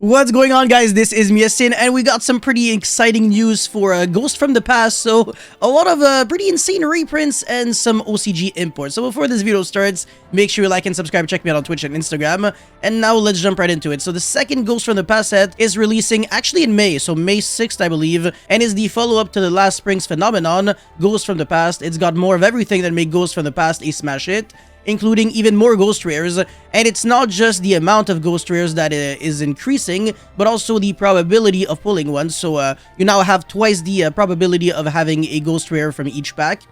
What's going on, guys? This is Miasin, and we got some pretty exciting news for Ghost from the Past. So, a lot of pretty insane reprints and some OCG imports. So, before this video starts, make sure you like and subscribe. Check me out on Twitch and Instagram. And now, let's jump right into it. So, the second Ghost from the Past set is releasing actually in May. So, May 6th, I believe. And is the follow-up to the last spring's phenomenon, Ghost from the Past. It's got more of everything that made Ghost from the Past a smash hit, including even more ghost rares. And it's not just the amount of ghost rares that is increasing, but also the probability of pulling one. So you now have twice the probability of having a ghost rare from each pack.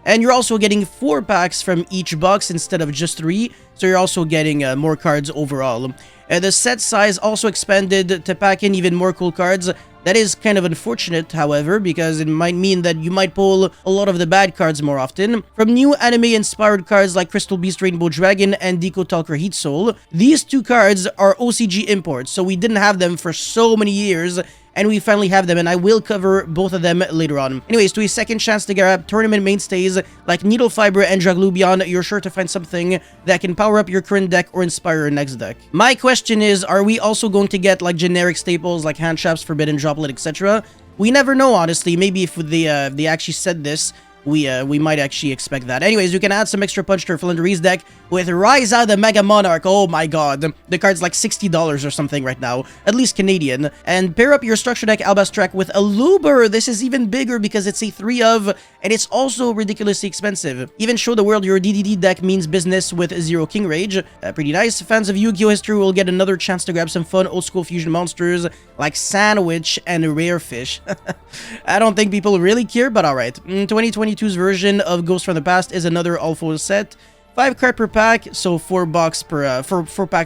And you're also getting 4 packs from each box instead of just 3, so you're also getting more cards overall. The set size also expanded to pack in even more cool cards. That is kind of unfortunate, however, because it might mean that you might pull a lot of the bad cards more often. From new anime-inspired cards like Crystal Beast Rainbow Dragon and Deco Talker Heat Soul, these 2 cards are OCG imports, so we didn't have them for so many years, and we finally have them, and I will cover both of them later on. Anyways, to a second chance to grab tournament mainstays like Needle Fiber and Draglubion, you're sure to find something that can power up your current deck or inspire your next deck. My question is, are we also going to get like generic staples like Hand Traps, Forbidden Droplet, etc.? We never know, honestly. Maybe if they actually said this, we might actually expect that. Anyways, you can add some extra punch to your Flanderies deck with Ryza the Mega Monarch. Oh my god. The card's like $60 or something right now, at least Canadian. And pair up your structure deck Albastrack with a Luber. This is even bigger because it's a 3 of, and it's also ridiculously expensive. Even show the world your DDD deck means business with 0 King Rage. Pretty nice. Fans of Yu-Gi-Oh! History will get another chance to grab some fun old school fusion monsters like Sandwich and Rare Fish. I don't think people really care, but alright. 2022's version of Ghost from the Past is another all-foil set. 5 card per pack, so 4 packs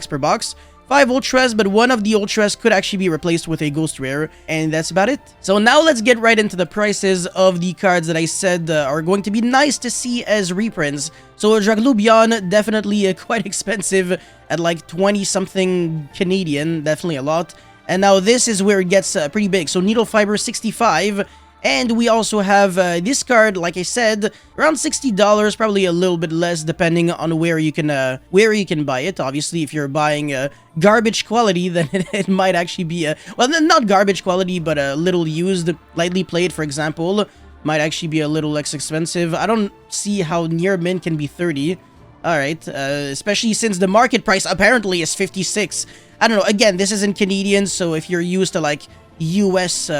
per box. 5 Ultras, but one of the Ultras could actually be replaced with a Ghost Rare, and that's about it. So now let's get right into the prices of the cards that I said are going to be nice to see as reprints. So Draglubion, definitely quite expensive at like 20-something Canadian, definitely a lot. And now this is where it gets pretty big. So Needle Fiber, 65. And we also have this card, like I said, around $60, probably a little bit less depending on where you can buy it. Obviously, if you're buying garbage quality, then it might actually be well, not garbage quality, but a little used, lightly played, for example, might actually be a little less expensive. I don't see how near mint can be 30. Alright, especially since the market price apparently is 56. I don't know, again, this is in Canadian, so if you're used to like US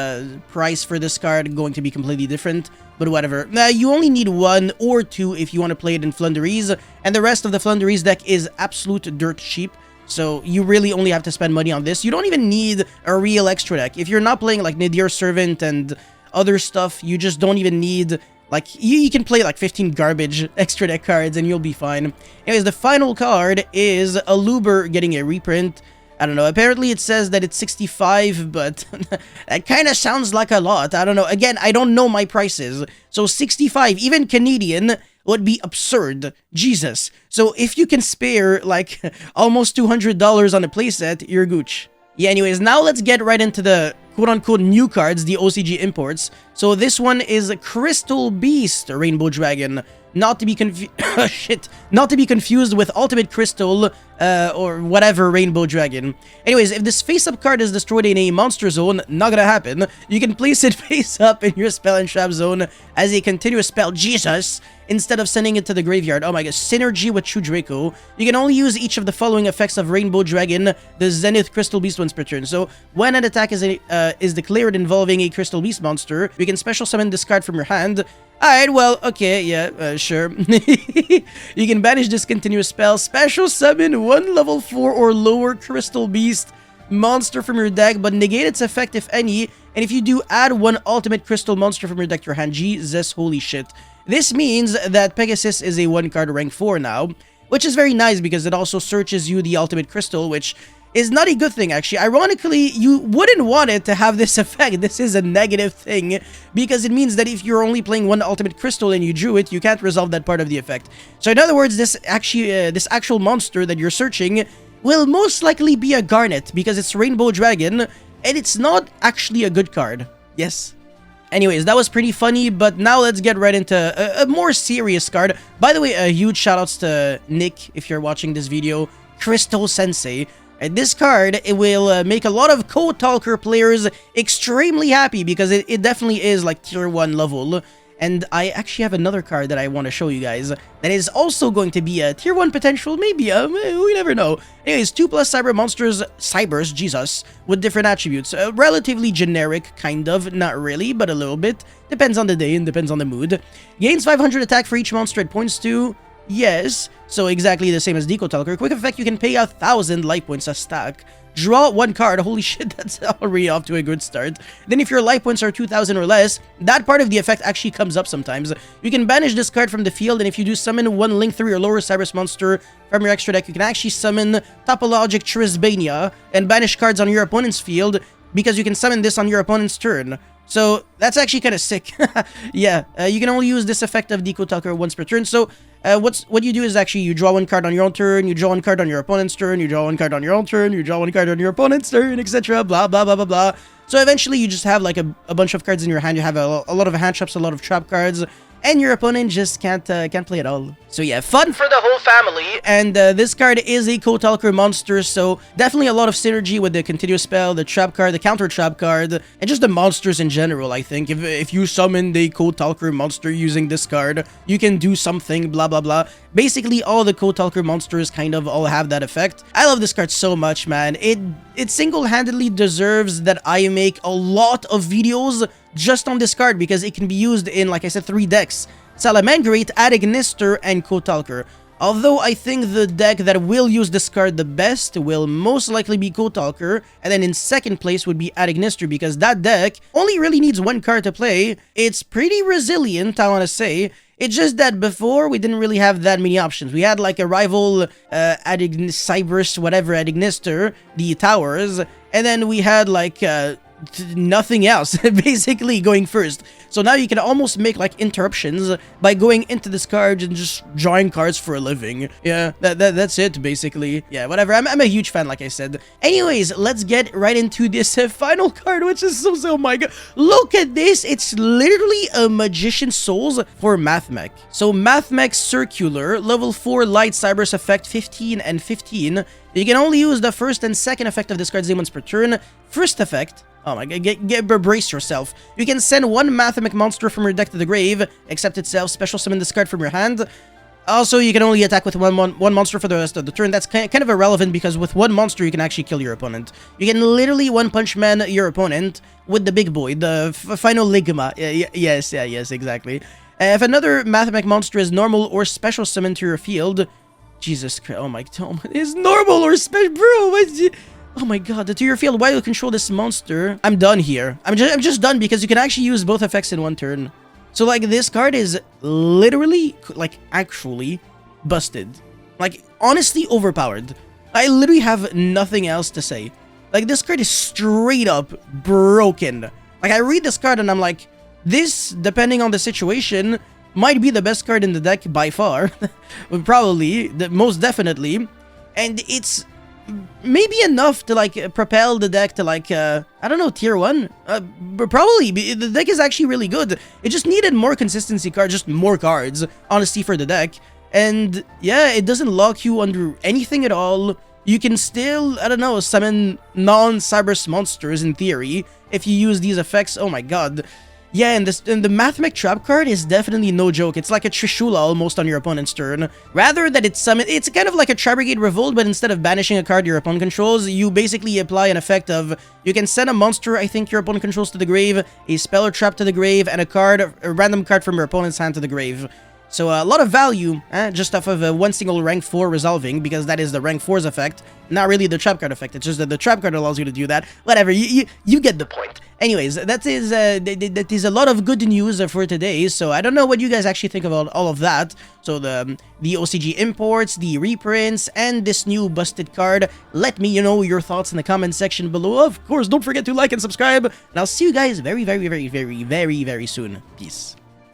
price for this card, going to be completely different, but whatever. You only need 1 or 2 if you want to play it in Flanderies, and the rest of the Flanderies deck is absolute dirt cheap, so you really only have to spend money on this. You don't even need a real extra deck. If you're not playing like Nadir Servant and other stuff, you just don't even need, like, you can play like 15 garbage extra deck cards and you'll be fine. Anyways, the final card is a Luber getting a reprint. I don't know, apparently it says that it's 65, but that kind of sounds like a lot. I don't know. Again, I don't know my prices. So 65, even Canadian, would be absurd. Jesus. So if you can spare like almost $200 on a playset, you're gooch. Yeah, anyways, now let's get right into the quote-unquote new cards, the OCG imports. So this one is Crystal Beast Rainbow Dragon. Not to be not to be confused with Ultimate Crystal or whatever Rainbow Dragon. Anyways, if this face-up card is destroyed in a monster zone, not gonna happen, you can place it face-up in your spell and trap zone as a continuous spell, Jesus, instead of sending it to the graveyard. Oh my god, synergy with True Draco. You can only use each of the following effects of Rainbow Dragon, the Zenith Crystal Beast once per turn. So, when an attack is declared involving a Crystal Beast monster, you can special summon this card from your hand. Alright, well, okay, yeah, sure. You can banish this continuous spell, special summon 1 level 4 or lower Crystal Beast monster from your deck, but negate its effect if any, and if you do, add 1 ultimate crystal monster from your deck to your hand. Jesus, holy shit. This means that Pegasus is a 1-card rank 4 now, which is very nice because it also searches you the ultimate crystal, which is not a good thing, actually. Ironically, you wouldn't want it to have this effect. This is a negative thing, because it means that if you're only playing 1 ultimate crystal and you drew it, you can't resolve that part of the effect. So in other words, this actual monster that you're searching will most likely be a Garnet, because it's Rainbow Dragon, and it's not actually a good card. Yes. Anyways, that was pretty funny, but now let's get right into a more serious card. By the way, huge shoutouts to Nick, if you're watching this video. Crystal Sensei. And this card, it will make a lot of Code Talker players extremely happy because it definitely is like tier 1 level. And I actually have another card that I want to show you guys that is also going to be a tier 1 potential, maybe, we never know. Anyways, 2+ cyber monsters, cybers, Jesus, with different attributes. Relatively generic, kind of, not really, but a little bit. Depends on the day and depends on the mood. Gains 500 attack for each monster it points to. Yes, so exactly the same as Deco Talker. Quick effect, you can pay 1,000 life points a stack. Draw 1 card. Holy shit, that's already off to a good start. Then if your life points are 2,000 or less, that part of the effect actually comes up sometimes. You can banish this card from the field, and if you do summon 1 Link 3 or lower Cybers monster from your extra deck, you can actually summon Topologic Trisbania and banish cards on your opponent's field because you can summon this on your opponent's turn. So that's actually kind of sick. Yeah, you can only use this effect of Deco Talker once per turn. So what you do is actually you draw 1 card on your own turn, you draw 1 card on your opponent's turn, you draw 1 card on your own turn, you draw 1 card on your opponent's turn, etc. Blah, blah, blah, blah, blah. So eventually you just have like a bunch of cards in your hand. You have a lot of hand traps, a lot of trap cards, and your opponent just can't play at all. So yeah, fun for the whole family. And this card is a Code Talker monster, so definitely a lot of synergy with the continuous spell, the trap card, the counter trap card, and just the monsters in general. I think if you summon the Code Talker monster using this card, you can do something, blah blah blah. Basically, all the Code Talker monsters kind of all have that effect. I love this card so much, man. It single-handedly deserves that I make a lot of videos just on this card because it can be used in, like I said, 3 decks. Salamangrate, Adignister, and Code Talker. Although I think the deck that will use this card the best will most likely be Code Talker, and then in second place would be Adignister because that deck only really needs 1 card to play. It's pretty resilient, I want to say. It's just that before, we didn't really have that many options. We had like a rival Cybers, whatever, Adignister, the towers, and then we had like nothing else, basically going first. So now you can almost make like interruptions by going into this card and just drawing cards for a living. Yeah, that's it, basically. Yeah, whatever. I'm a huge fan, like I said. Anyways, let's get right into this final card, which is so, oh my god. Look at this. It's literally a Magician's Souls for Mathmech. So Mathmech Circular, level 4 Light Cybers effect 15 and 15. You can only use the first and second effect of this card's name once per turn. First effect, oh my god, brace yourself. You can send 1 Mathmech monster from your deck to the grave, except itself, special summon this card from your hand. Also, you can only attack with one monster for the rest of the turn. That's kind of irrelevant because with 1 monster, you can actually kill your opponent. You can literally one-punch man your opponent with the big boy, the final Ligma. Yes, exactly. If another Mathmech monster is normal or special summoned to your field, Jesus Christ, oh my god, it's normal or special, bro, oh my god, to your field, while you control this monster, I'm done here. I'm just done because you can actually use both effects in 1 turn. So like this card is literally, like actually busted. Like honestly overpowered. I literally have nothing else to say. Like this card is straight up broken. Like I read this card and I'm like, this, depending on the situation, might be the best card in the deck by far. Probably, most definitely. And it's maybe enough to like propel the deck to like I don't know, tier 1. Probably the deck is actually really good. It just needed more consistency cards, just more cards, honestly, for the deck. And yeah, it doesn't lock you under anything at all. You can still, I don't know, summon non-Cybers monsters in theory if you use these effects. Oh my god. Yeah, and the Mathmech Trap card is definitely no joke. It's like a Trishula almost on your opponent's turn. Rather than it's kind of like a Tri Brigade Revolt, but instead of banishing a card your opponent controls, you basically apply an effect of, you can send a monster I think your opponent controls to the grave, a spell or trap to the grave, and a random card from your opponent's hand to the grave. So a lot of value, just off of one single rank 4 resolving, because that is the rank 4's effect, not really the trap card effect. It's just that the trap card allows you to do that. Whatever, you get the point. Anyways, that is a lot of good news for today. So I don't know what you guys actually think about all of that. So the OCG imports, the reprints, and this new busted card. Let me know your thoughts in the comment section below. Of course, don't forget to like and subscribe, and I'll see you guys very, very, very, very, very, very soon. Peace.